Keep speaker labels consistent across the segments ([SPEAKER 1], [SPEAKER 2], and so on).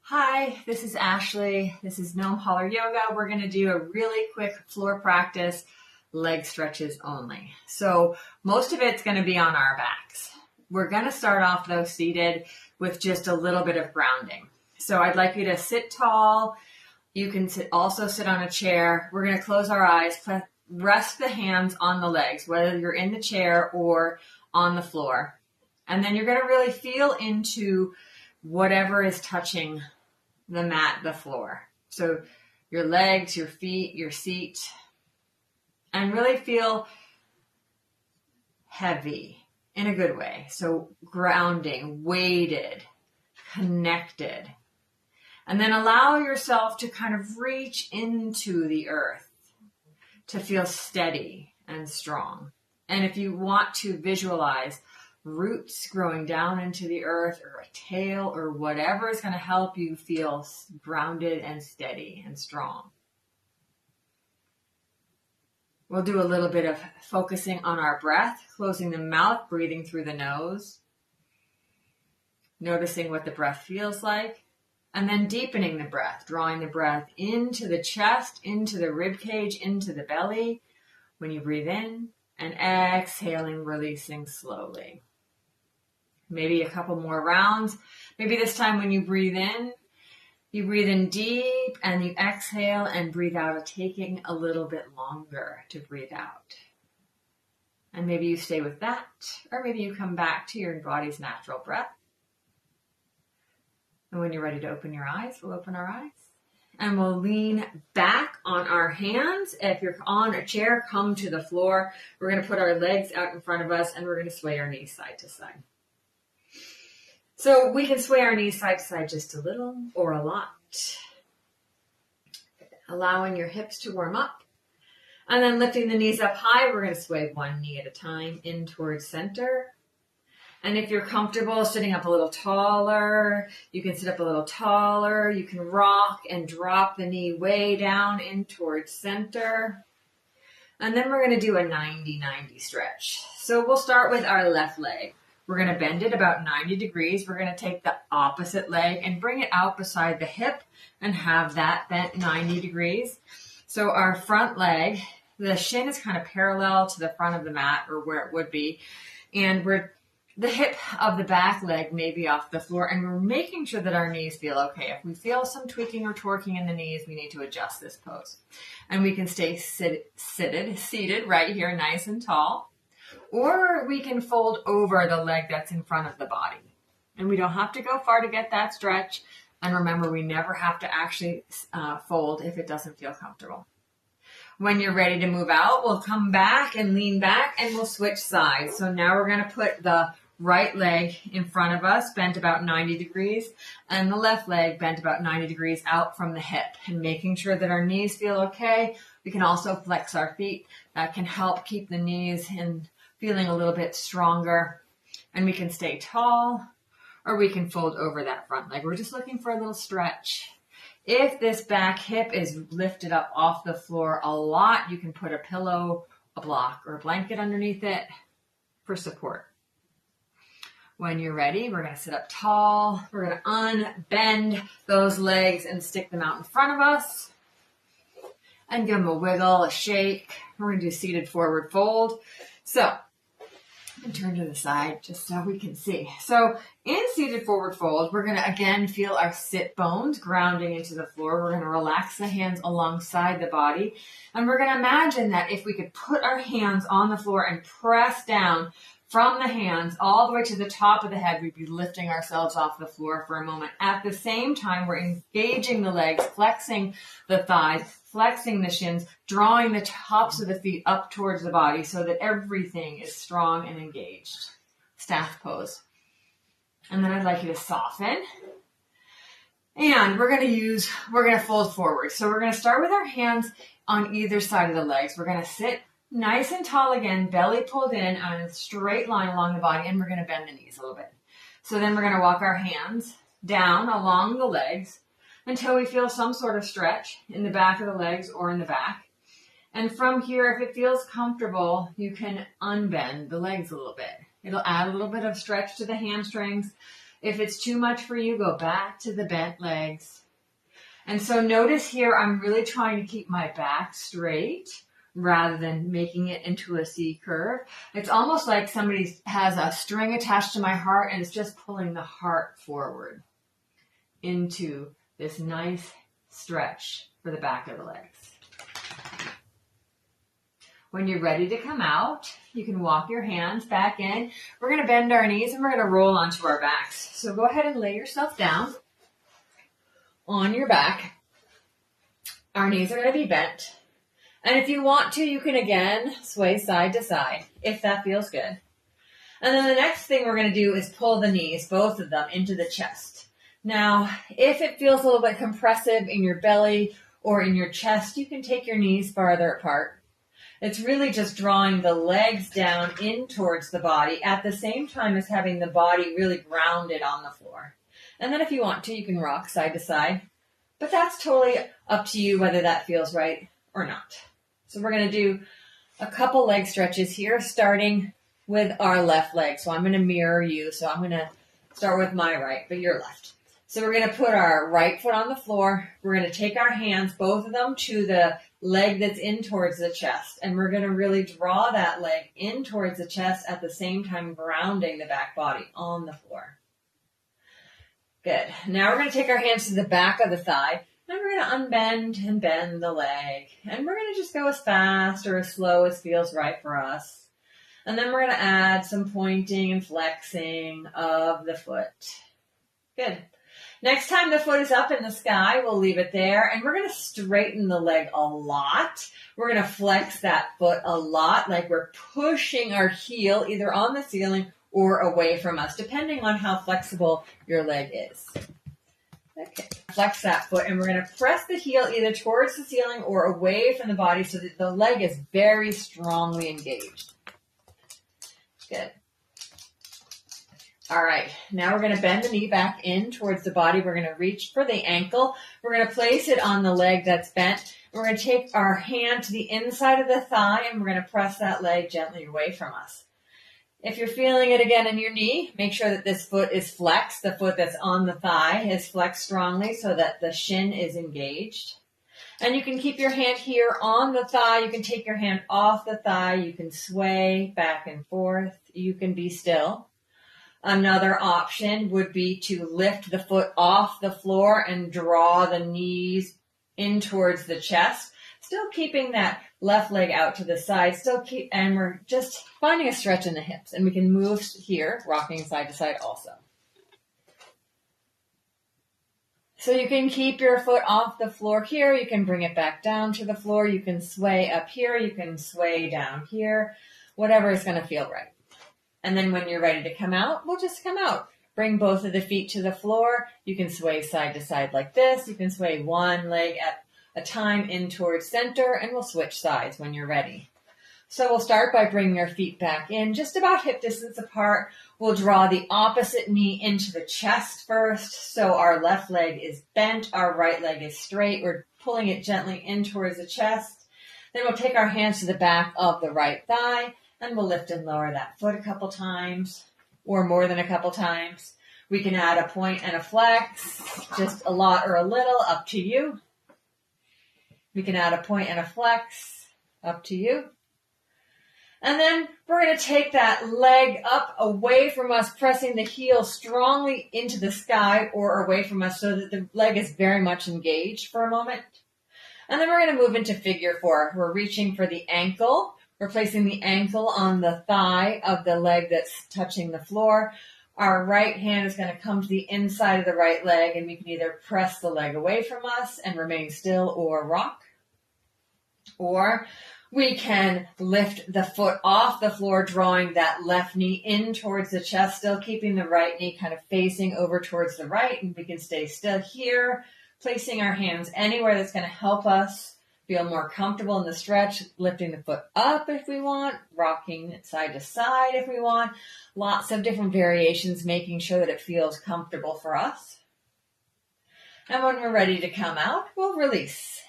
[SPEAKER 1] Hi, this is Ashley. This is Gnome Holler Yoga. We're going to do a really quick floor practice, leg stretches only. So most of it's going to be on our backs. We're going to start off though seated with just a little bit of grounding. So I'd like you to sit tall. You can also sit on a chair. We're going to close our eyes, rest the hands on the legs, whether you're in the chair or on the floor. And then you're going to really feel into whatever is touching the mat, the floor. So your legs, your feet, your seat, and really feel heavy in a good way. So grounding, weighted, connected. And then allow yourself to kind of reach into the earth to feel steady and strong. And if you want to visualize roots growing down into the earth or a tail or whatever is going to help you feel grounded and steady and strong. We'll do a little bit of focusing on our breath, closing the mouth, breathing through the nose, noticing what the breath feels like, and then deepening the breath, drawing the breath into the chest, into the rib cage, into the belly when you breathe in, and exhaling, releasing slowly. Maybe a couple more rounds. Maybe this time when you breathe in deep and you exhale and breathe out, taking a little bit longer to breathe out. And maybe you stay with that, or maybe you come back to your body's natural breath. And when you're ready to open your eyes, we'll open our eyes. And we'll lean back on our hands. If you're on a chair, come to the floor. We're going to put our legs out in front of us and we're going to sway our knees side to side. So we can sway our knees side to side just a little or a lot. Allowing your hips to warm up. And then lifting the knees up high, we're going to sway one knee at a time in towards center. And if you're comfortable sitting up a little taller, you can sit up a little taller. You can rock and drop the knee way down in towards center. And then we're going to do a 90-90 stretch. So we'll start with our left leg. We're going to bend it about 90 degrees. We're going to take the opposite leg and bring it out beside the hip and have that bent 90 degrees. So our front leg, the shin is kind of parallel to the front of the mat or where it would be. And the hip of the back leg may be off the floor, and we're making sure that our knees feel okay. If we feel some tweaking or torquing in the knees, we need to adjust this pose. And we can stay seated right here, nice and tall. Or we can fold over the leg that's in front of the body. And we don't have to go far to get that stretch. And remember, we never have to actually fold if it doesn't feel comfortable. When you're ready to move out, we'll come back and lean back and we'll switch sides. So now we're going to put the right leg in front of us, bent about 90 degrees, and the left leg bent about 90 degrees out from the hip, and making sure that our knees feel okay. We can also flex our feet. That can help keep the knees in feeling a little bit stronger. And we can stay tall, or we can fold over that front leg. We're just looking for a little stretch. If this back hip is lifted up off the floor a lot, you can put a pillow, a block, or a blanket underneath it for support. When you're ready, we're going to sit up tall. We're going to unbend those legs and stick them out in front of us. And give them a wiggle, a shake. We're going to do seated forward fold. So, and turn to the side just so we can see. So in seated forward fold, we're going to again feel our sit bones grounding into the floor. We're going to relax the hands alongside the body. And we're going to imagine that if we could put our hands on the floor and press down from the hands all the way to the top of the head, we'd be lifting ourselves off the floor for a moment. At the same time, we're engaging the legs, flexing the thighs, flexing the shins, drawing the tops of the feet up towards the body so that everything is strong and engaged. Staff pose. And then I'd like you to soften. And we're going to fold forward. So we're going to start with our hands on either side of the legs. We're going to sit nice and tall again, belly pulled in on a straight line along the body, and we're going to bend the knees a little bit. So then we're going to walk our hands down along the legs until we feel some sort of stretch in the back of the legs or in the back. And from here, if it feels comfortable, you can unbend the legs a little bit. It'll add a little bit of stretch to the hamstrings. If it's too much for you, go back to the bent legs. And so notice here, I'm really trying to keep my back straight rather than making it into a C curve. It's almost like somebody has a string attached to my heart and it's just pulling the heart forward into this nice stretch for the back of the legs. When you're ready to come out, you can walk your hands back in. We're going to bend our knees and we're going to roll onto our backs. So go ahead and lay yourself down on your back. Our knees are going to be bent. And if you want to, you can again sway side to side if that feels good. And then the next thing we're going to do is pull the knees, both of them, into the chest. Now, if it feels a little bit compressive in your belly or in your chest, you can take your knees farther apart. It's really just drawing the legs down in towards the body at the same time as having the body really grounded on the floor. And then if you want to, you can rock side to side. But that's totally up to you whether that feels right or not. So we're going to do a couple leg stretches here, starting with our left leg. So I'm going to mirror you. So I'm going to start with my right, but your left. So we're going to put our right foot on the floor. We're going to take our hands, both of them, to the leg that's in towards the chest. And we're going to really draw that leg in towards the chest at the same time grounding the back body on the floor. Good. Now we're going to take our hands to the back of the thigh. And we're going to unbend and bend the leg. And we're going to just go as fast or as slow as feels right for us. And then we're going to add some pointing and flexing of the foot. Good. Next time the foot is up in the sky, we'll leave it there. And we're going to straighten the leg a lot. We're going to flex that foot a lot, like we're pushing our heel either on the ceiling or away from us, depending on how flexible your leg is. Okay. Flex that foot, and we're going to press the heel either towards the ceiling or away from the body so that the leg is very strongly engaged. Good. All right, now we're going to bend the knee back in towards the body. We're going to reach for the ankle. We're going to place it on the leg that's bent. We're going to take our hand to the inside of the thigh, and we're going to press that leg gently away from us. If you're feeling it again in your knee, make sure that this foot is flexed. The foot that's on the thigh is flexed strongly so that the shin is engaged. And you can keep your hand here on the thigh. You can take your hand off the thigh. You can sway back and forth. You can be still. Another option would be to lift the foot off the floor and draw the knees in towards the chest, still keeping that left leg out to the side, and we're just finding a stretch in the hips, and we can move here, rocking side to side also. So you can keep your foot off the floor here, you can bring it back down to the floor, you can sway up here, you can sway down here, whatever is going to feel right. And then when you're ready to come out, we'll just come out. Bring both of the feet to the floor. You can sway side to side like this. You can sway one leg at a time in towards center, and we'll switch sides when you're ready. So we'll start by bringing our feet back in just about hip distance apart. We'll draw the opposite knee into the chest first. So our left leg is bent, our right leg is straight. We're pulling it gently in towards the chest. Then we'll take our hands to the back of the right thigh. And we'll lift and lower that foot a couple times or more than a couple times. We can add a point and a flex, just a lot or a little, up to you. We can add a point and a flex, up to you. And then we're going to take that leg up away from us, pressing the heel strongly into the sky or away from us so that the leg is very much engaged for a moment. And then we're going to move into figure four. We're reaching for the ankle. We're placing the ankle on the thigh of the leg that's touching the floor. Our right hand is going to come to the inside of the right leg, and we can either press the leg away from us and remain still or rock. Or we can lift the foot off the floor, drawing that left knee in towards the chest, still keeping the right knee kind of facing over towards the right. And we can stay still here, placing our hands anywhere that's going to help us feel more comfortable in the stretch, lifting the foot up if we want, rocking it side to side if we want. Lots of different variations, making sure that it feels comfortable for us. And when we're ready to come out, we'll release.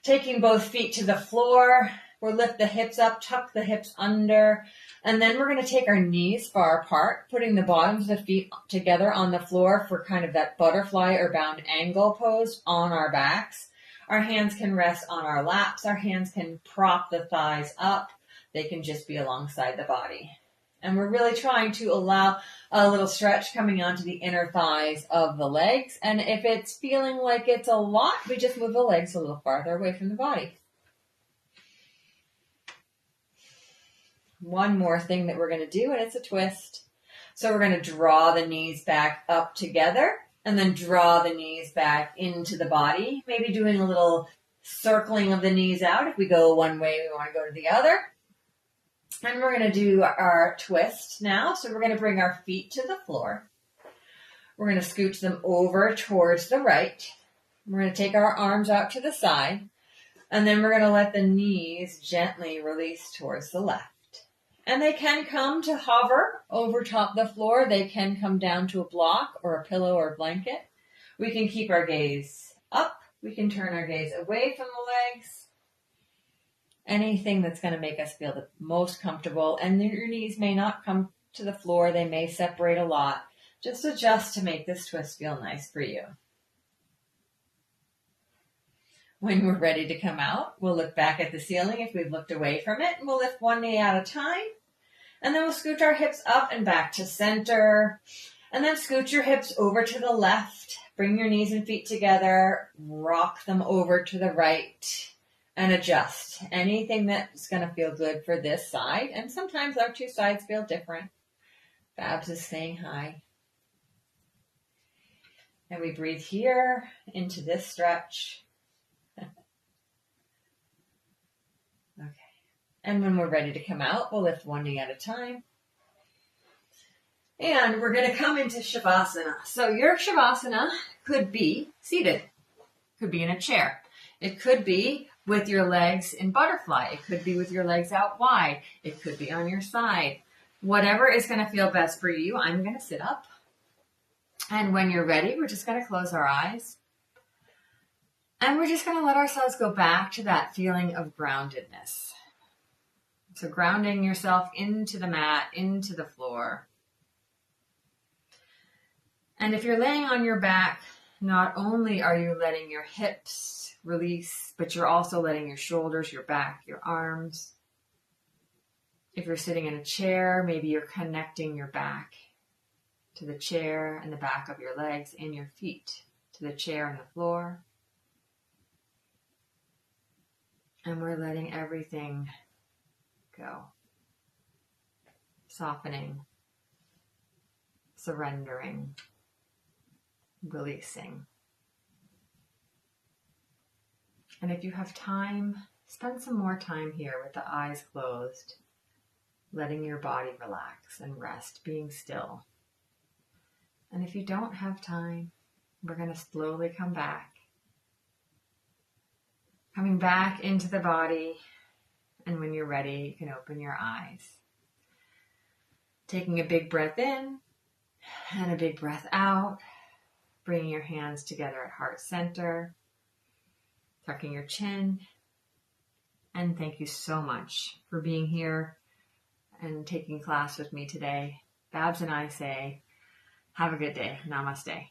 [SPEAKER 1] Taking both feet to the floor, We'll lift the hips up, tuck the hips under, and then we're going to take our knees far apart, putting the bottoms of the feet together on the floor for kind of that butterfly or bound angle pose on our backs. Our hands can rest on our laps. Our hands can prop the thighs up. They can just be alongside the body. And we're really trying to allow a little stretch coming onto the inner thighs of the legs. And if it's feeling like it's a lot, we just move the legs a little farther away from the body. One more thing that we're going to do, and it's a twist. So we're going to draw the knees back up together and then draw the knees back into the body. Maybe doing a little circling of the knees out. If we go one way, we want to go to the other. And we're going to do our twist now. So we're going to bring our feet to the floor. We're going to scooch them over towards the right. We're going to take our arms out to the side. And then we're going to let the knees gently release towards the left. And they can come to hover over top the floor. They can come down to a block or a pillow or a blanket. We can keep our gaze up. We can turn our gaze away from the legs. Anything that's going to make us feel the most comfortable. And your knees may not come to the floor. They may separate a lot. Just adjust to make this twist feel nice for you. When we're ready to come out, we'll look back at the ceiling if we've looked away from it, and we'll lift one knee at a time. And then we'll scooch our hips up and back to center. And then scooch your hips over to the left. Bring your knees and feet together. Rock them over to the right. And adjust. Anything that's going to feel good for this side. And sometimes our two sides feel different. Babs is saying hi. And we breathe here into this stretch. Okay. And when we're ready to come out, we'll lift one knee at a time. And we're going to come into Shavasana. So your Shavasana could be seated. Could be in a chair. It could be with your legs in butterfly. It could be with your legs out wide. It could be on your side. Whatever is going to feel best for you, I'm going to sit up. And when you're ready, we're just going to close our eyes. And we're just going to let ourselves go back to that feeling of groundedness. So grounding yourself into the mat, into the floor. And if you're laying on your back, not only are you letting your hips release, but you're also letting your shoulders, your back, your arms. If you're sitting in a chair, maybe you're connecting your back to the chair and the back of your legs and your feet to the chair and the floor. And we're letting everything go. Softening, surrendering, releasing. And if you have time, spend some more time here with the eyes closed, letting your body relax and rest, being still. And if you don't have time, we're going to slowly come back. Coming back into the body, and when you're ready, you can open your eyes. Taking a big breath in and a big breath out, bringing your hands together at heart center, tucking your chin. And thank you so much for being here and taking class with me today. Babs and I say, have a good day. Namaste.